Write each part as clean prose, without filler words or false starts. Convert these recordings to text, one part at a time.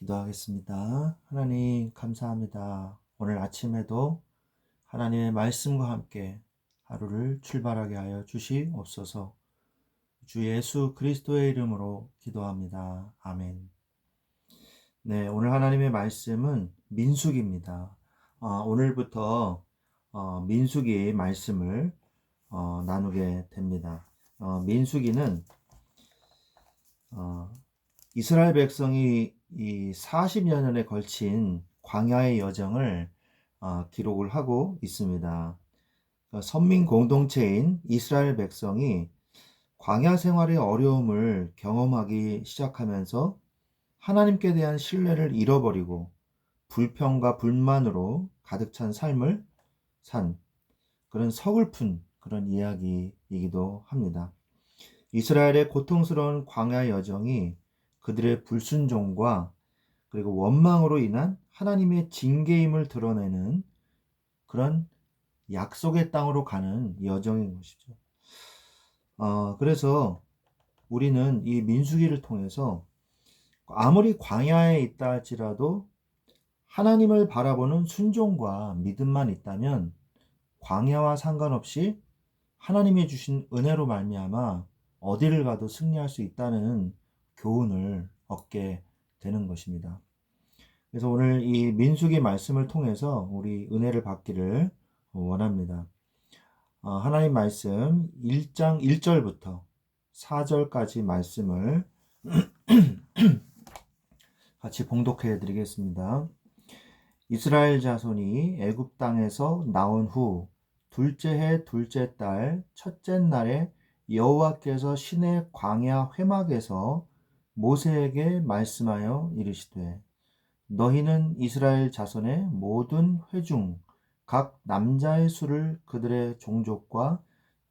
기도하겠습니다. 하나님, 감사합니다. 오늘 아침에도 하나님의 말씀과 함께 하루를 출발하게 하여 주시옵소서. 주 예수 그리스도의 이름으로 기도합니다. 아멘. 네, 오늘 하나님의 말씀은 민수기입니다. 오늘부터 민수기 말씀을 나누게 됩니다. 민수기는 이스라엘 백성이 이 40여 년에 걸친 광야의 여정을 기록을 하고 있습니다. 선민 공동체인 이스라엘 백성이 광야 생활의 어려움을 경험하기 시작하면서 하나님께 대한 신뢰를 잃어버리고 불평과 불만으로 가득 찬 삶을 산 그런 서글픈 그런 이야기이기도 합니다. 이스라엘의 고통스러운 광야 여정이 그들의 불순종과 그리고 원망으로 인한 하나님의 징계임을 드러내는 그런 약속의 땅으로 가는 여정인 것이죠. 그래서 우리는 이 민수기를 통해서 아무리 광야에 있다 할지라도 하나님을 바라보는 순종과 믿음만 있다면 광야와 상관없이 하나님이 주신 은혜로 말미암아 어디를 가도 승리할 수 있다는 교훈을 얻게 되는 것입니다. 그래서 오늘 이 민수기 말씀을 통해서 우리 은혜를 받기를 원합니다. 하나님 말씀 1장 1절부터 4절까지 말씀을 같이 봉독해 드리겠습니다. 이스라엘 자손이 애굽 땅에서 나온 후 둘째 해 둘째 달 첫째 날에 여호와께서 시내 광야 회막에서 모세에게 말씀하여 이르시되 너희는 이스라엘 자손의 모든 회중 각 남자의 수를 그들의 종족과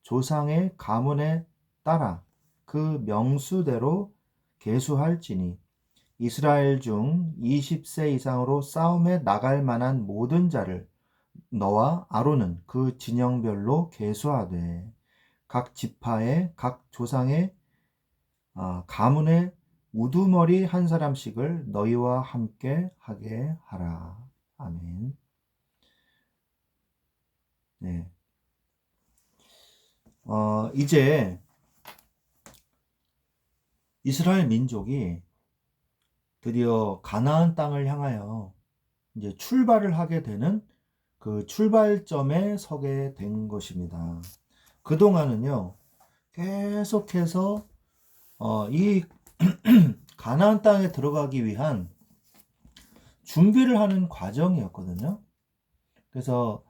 조상의 가문에 따라 그 명수대로 계수할지니 이스라엘 중 20세 이상으로 싸움에 나갈 만한 모든 자를 너와 아론은 그 진영별로 계수하되 각 지파의 각 조상의 가문의 우두머리 한 사람씩을 너희와 함께 하게 하라. 아멘. 네. 이제 이스라엘 민족이 드디어 가나안 땅을 향하여 이제 출발을 하게 되는 그 출발점에 서게 된 것입니다. 그동안은요, 계속해서 이 가나안 땅에 들어가기 위한 준비를 하는 과정이었거든요. 그래서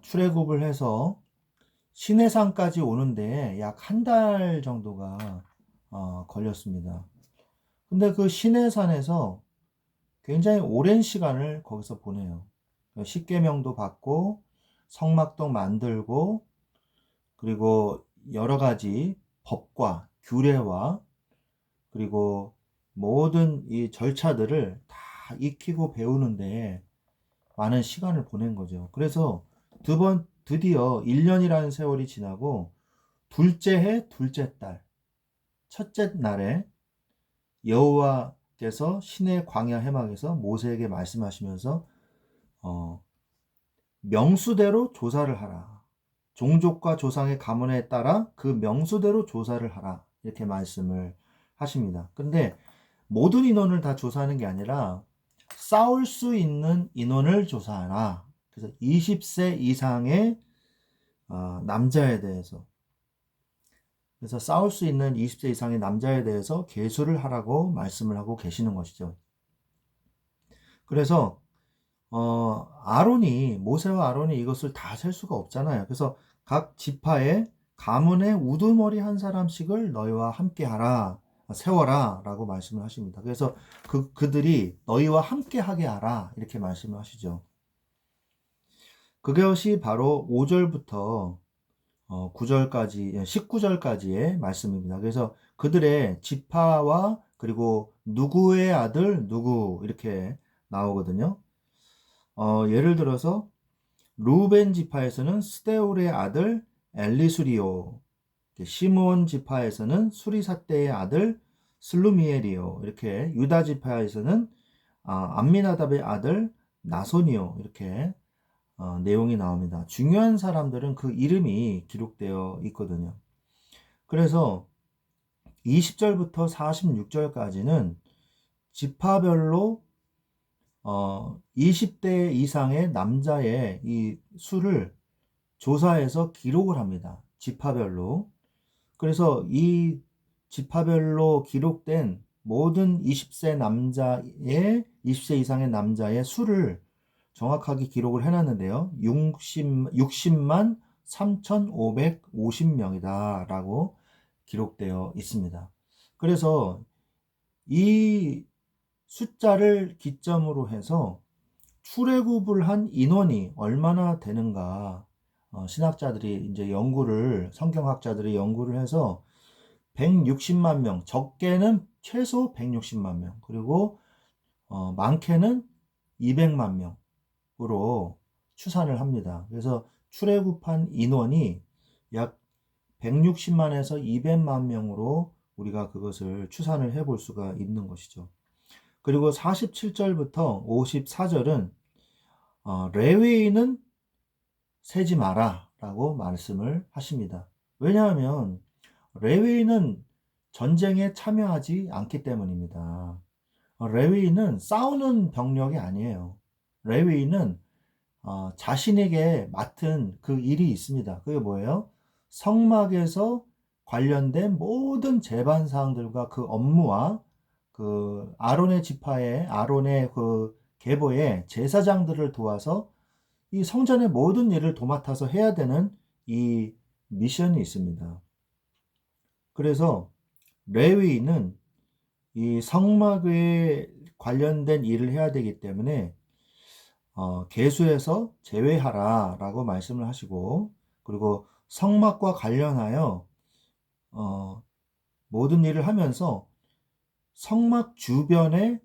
출애굽을 해서 시내산까지 오는데 약 한 달 정도가 걸렸습니다. 근데 그 시내산에서 굉장히 오랜 시간을 거기서 보내요. 십계명도 받고 성막도 만들고 그리고 여러 가지 법과 규례와 그리고 모든 이 절차들을 다 익히고 배우는데 많은 시간을 보낸 거죠. 그래서 드디어 1년이라는 세월이 지나고 둘째 해 둘째 달 첫째 날에 여호와께서 시내 광야 해막에서 모세에게 말씀하시면서 명수대로 조사를 하라. 종족과 조상의 가문에 따라 그 명수대로 조사를 하라. 이렇게 말씀을 하십니다. 근데 모든 인원을 다 조사하는 게 아니라 싸울 수 있는 인원을 조사하라. 그래서 20세 이상의 남자에 대해서 그래서 싸울 수 있는 20세 이상의 남자에 대해서 계수를 하라고 말씀을 하고 계시는 것이죠. 그래서 모세와 아론이 이것을 다 셀 수가 없잖아요. 그래서 각 지파의 가문의 우두머리 한 사람씩을 너희와 함께 하라, 세워라 라고 말씀을 하십니다. 그래서 그들이 너희와 함께 하게 하라 이렇게 말씀을 하시죠. 그것이 바로 5절부터 9절까지, 19절까지의 말씀입니다. 그래서 그들의 지파와 그리고 누구의 아들 누구 이렇게 나오거든요. 예를 들어서 루벤 지파에서는 스데울의 아들 엘리수리오, 시므온 지파에서는 수리사떼의 아들 슬루미엘이요. 이렇게 유다 지파에서는 암미나답의 아들 나손이요. 이렇게 내용이 나옵니다. 중요한 사람들은 그 이름이 기록되어 있거든요. 그래서 20절부터 46절까지는 지파별로 20대 이상의 남자의 이 수를 조사해서 기록을 합니다. 지파별로. 그래서 이 지파별로 기록된 모든 20세 이상의 남자의 수를 정확하게 기록을 해놨는데요. 60만 3,550명이다 라고 기록되어 있습니다. 그래서 이 숫자를 기점으로 해서 출애굽을 한 인원이 얼마나 되는가, 신학자들이 이제 성경학자들이 연구를 해서 160만 명, 적게는 최소 160만 명, 그리고 많게는 200만 명으로 추산을 합니다. 그래서 출애굽한 인원이 약 160만에서 200만 명으로 우리가 그것을 추산을 해볼 수가 있는 것이죠. 그리고 47절부터 54절은 레위인은 세지 마라 라고 말씀을 하십니다. 왜냐하면 레위인은 전쟁에 참여하지 않기 때문입니다. 레위인은 싸우는 병력이 아니에요. 레위인은 자신에게 맡은 그 일이 있습니다. 그게 뭐예요? 성막에서 관련된 모든 제반 사항들과 그 업무와 그 아론의 그 계보의 제사장들을 도와서 이 성전의 모든 일을 도맡아서 해야 되는 이 미션이 있습니다. 그래서 레위인은 이 성막에 관련된 일을 해야 되기 때문에 계수에서 제외하라 라고 말씀을 하시고, 그리고 성막과 관련하여 모든 일을 하면서 성막 주변에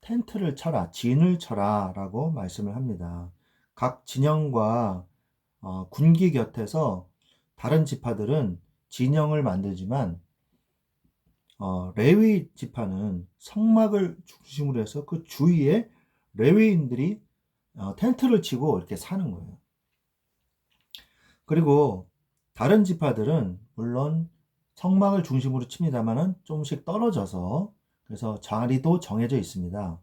텐트를 쳐라, 진을 쳐라 라고 말씀을 합니다. 각 진영과 군기 곁에서 다른 지파들은 진영을 만들지만 레위 지파는 성막을 중심으로 해서 그 주위에 레위인들이 텐트를 치고 이렇게 사는 거예요. 그리고 다른 지파들은 물론 성막을 중심으로 칩니다만은 조금씩 떨어져서, 그래서 자리도 정해져 있습니다.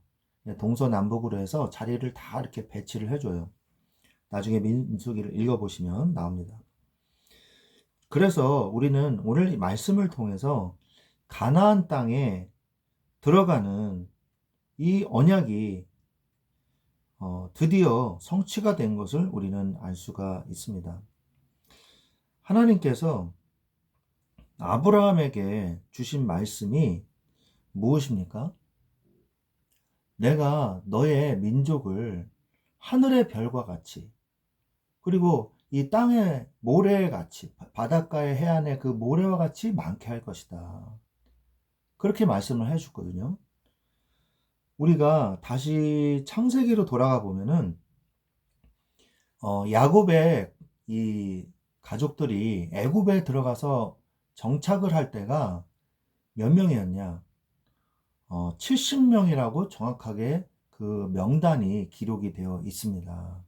동서남북으로 해서 자리를 다 이렇게 배치를 해줘요. 나중에 민수기를 읽어보시면 나옵니다. 그래서 우리는 오늘 이 말씀을 통해서 가나안 땅에 들어가는 이 언약이 드디어 성취가 된 것을 우리는 알 수가 있습니다. 하나님께서 아브라함에게 주신 말씀이 무엇입니까? 내가 너의 민족을 하늘의 별과 같이, 그리고 이 땅의 모래같이, 바닷가의 해안의 그 모래와 같이 많게 할 것이다. 그렇게 말씀을 해줬거든요. 우리가 다시 창세기로 돌아가 보면은 야곱의 이 가족들이 애굽에 들어가서 정착을 할 때가 몇 명이었냐? 70명이라고 정확하게 그 명단이 기록이 되어 있습니다.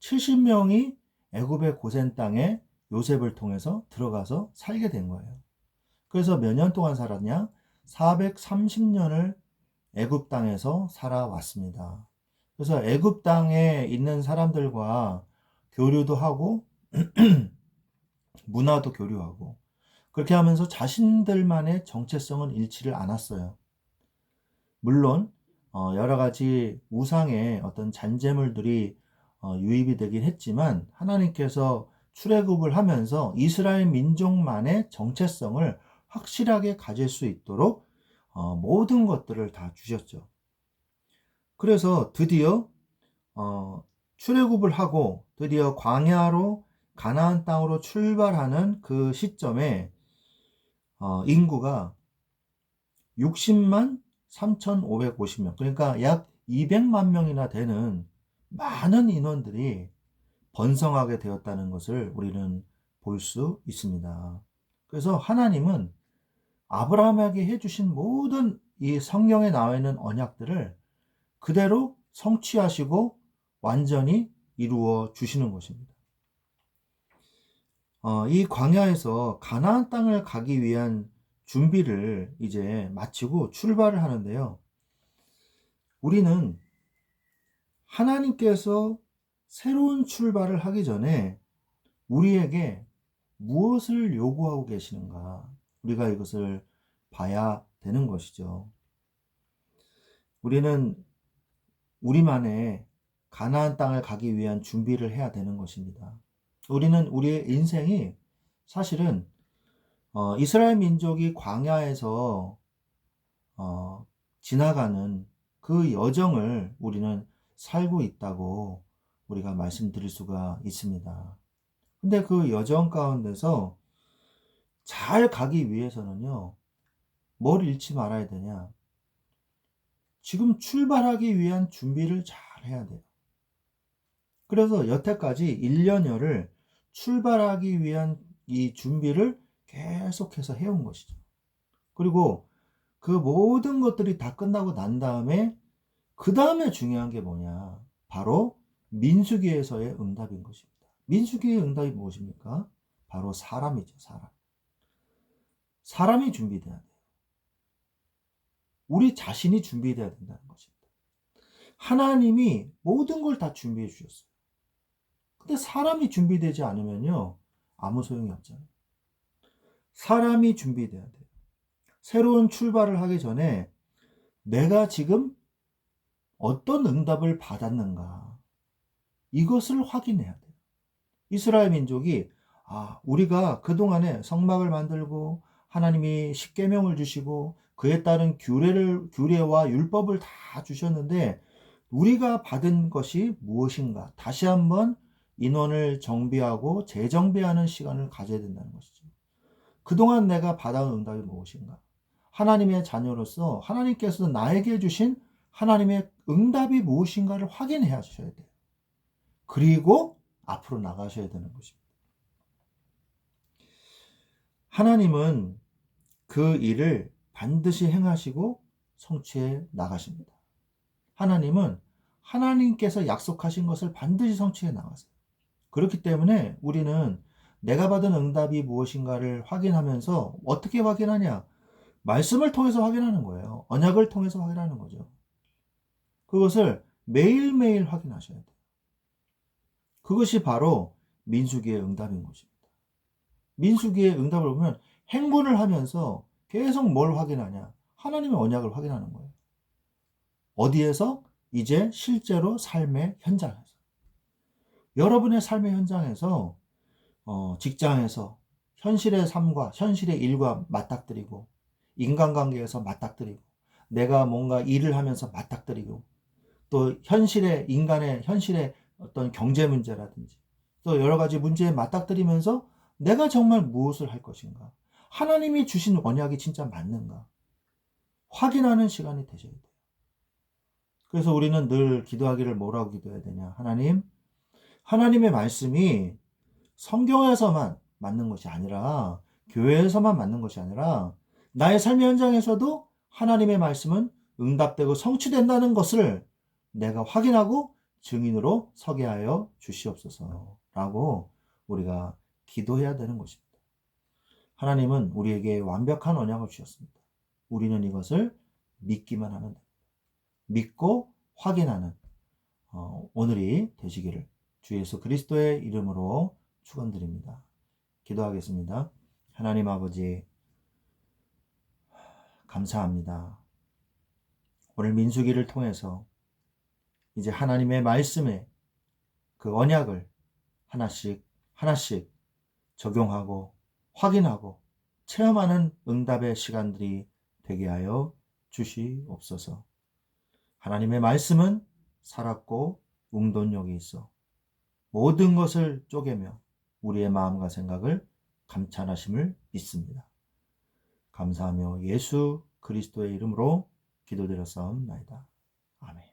70명이 애굽의 고센 땅에 요셉을 통해서 들어가서 살게 된 거예요. 그래서 몇 년 동안 살았냐? 430년을 애굽 땅에서 살아왔습니다. 그래서 애굽 땅에 있는 사람들과 교류도 하고 문화도 교류하고, 그렇게 하면서 자신들만의 정체성은 잃지를 않았어요. 물론 여러 가지 우상의 어떤 잔재물들이 유입이 되긴 했지만, 하나님께서 출애굽을 하면서 이스라엘 민족만의 정체성을 확실하게 가질 수 있도록 모든 것들을 다 주셨죠. 그래서 드디어 출애굽을 하고 드디어 광야로 가나안 땅으로 출발하는 그 시점에 인구가 60만 3,550명, 그러니까 약 200만 명이나 되는 많은 인원들이 번성하게 되었다는 것을 우리는 볼 수 있습니다. 그래서 하나님은 아브라함에게 해주신 모든 이 성경에 나와 있는 언약들을 그대로 성취하시고 완전히 이루어 주시는 것입니다. 이 광야에서 가나안 땅을 가기 위한 준비를 이제 마치고 출발을 하는데요. 우리는 하나님께서 새로운 출발을 하기 전에 우리에게 무엇을 요구하고 계시는가? 우리가 이것을 봐야 되는 것이죠. 우리는 우리만의 가나안 땅을 가기 위한 준비를 해야 되는 것입니다. 우리는 우리의 인생이 사실은 이스라엘 민족이 광야에서 지나가는 그 여정을 우리는 살고 있다고 우리가 말씀드릴 수가 있습니다. 근데 그 여정 가운데서 잘 가기 위해서는요, 뭘 잃지 말아야 되냐? 지금 출발하기 위한 준비를 잘 해야 돼요. 그래서 여태까지 1년여를 출발하기 위한 이 준비를 계속해서 해온 것이죠. 그리고 그 모든 것들이 다 끝나고 난 다음에 그 다음에 중요한 게 뭐냐? 바로 민수기에서의 응답인 것입니다. 민수기의 응답이 무엇입니까? 바로 사람이죠, 사람. 사람이 준비돼야 돼요. 우리 자신이 준비돼야 된다는 것입니다. 하나님이 모든 걸 다 준비해 주셨어요. 근데 사람이 준비되지 않으면요, 아무 소용이 없잖아요. 사람이 준비돼야 돼요. 새로운 출발을 하기 전에 내가 지금 어떤 응답을 받았는가, 이것을 확인해야 돼요. 이스라엘 민족이 우리가 그동안에 성막을 만들고 하나님이 십계명을 주시고 그에 따른 규례와 율법을 다 주셨는데 우리가 받은 것이 무엇인가? 다시 한번 인원을 정비하고 재정비하는 시간을 가져야 된다는 것이죠. 그동안 내가 받아온 응답이 무엇인가? 하나님의 자녀로서 하나님께서 나에게 주신 하나님의 응답이 무엇인가를 확인해 하셔야 돼요. 그리고 앞으로 나가셔야 되는 것입니다. 하나님은 그 일을 반드시 행하시고 성취해 나가십니다. 하나님은 하나님께서 약속하신 것을 반드시 성취해 나가세요. 그렇기 때문에 우리는 내가 받은 응답이 무엇인가를 확인하면서 어떻게 확인하냐? 말씀을 통해서 확인하는 거예요. 언약을 통해서 확인하는 거죠. 그것을 매일매일 확인하셔야 돼요. 그것이 바로 민수기의 응답인 것입니다. 민수기의 응답을 보면 행군을 하면서 계속 뭘 확인하냐? 하나님의 언약을 확인하는 거예요. 어디에서? 이제 실제로 삶의 현장에서. 여러분의 삶의 현장에서 직장에서 현실의 삶과 현실의 일과 맞닥뜨리고 인간관계에서 맞닥뜨리고 내가 뭔가 일을 하면서 맞닥뜨리고 또 인간의 현실의 어떤 경제 문제라든지 또 여러 가지 문제에 맞닥뜨리면서 내가 정말 무엇을 할 것인가? 하나님이 주신 언약이 진짜 맞는가? 확인하는 시간이 되셔야 돼요. 그래서 우리는 늘 기도하기를 뭐라고 기도해야 되냐? 하나님의 말씀이 성경에서만 맞는 것이 아니라 교회에서만 맞는 것이 아니라 나의 삶의 현장에서도 하나님의 말씀은 응답되고 성취된다는 것을 내가 확인하고 증인으로 서게 하여 주시옵소서라고 우리가 기도해야 되는 것입니다. 하나님은 우리에게 완벽한 언약을 주셨습니다. 우리는 이것을 믿기만 하면 됩니다. 믿고 확인하는 오늘이 되시기를 주 예수 그리스도의 이름으로 축원드립니다. 기도하겠습니다. 하나님 아버지 감사합니다. 오늘 민수기를 통해서 이제 하나님의 말씀에 그 언약을 하나씩 하나씩 적용하고 확인하고 체험하는 응답의 시간들이 되게 하여 주시옵소서. 하나님의 말씀은 살았고 웅돈력이 있어 모든 것을 쪼개며 우리의 마음과 생각을 감찰하심을 믿습니다. 감사하며 예수 그리스도의 이름으로 기도드렸사옵나이다. 아멘.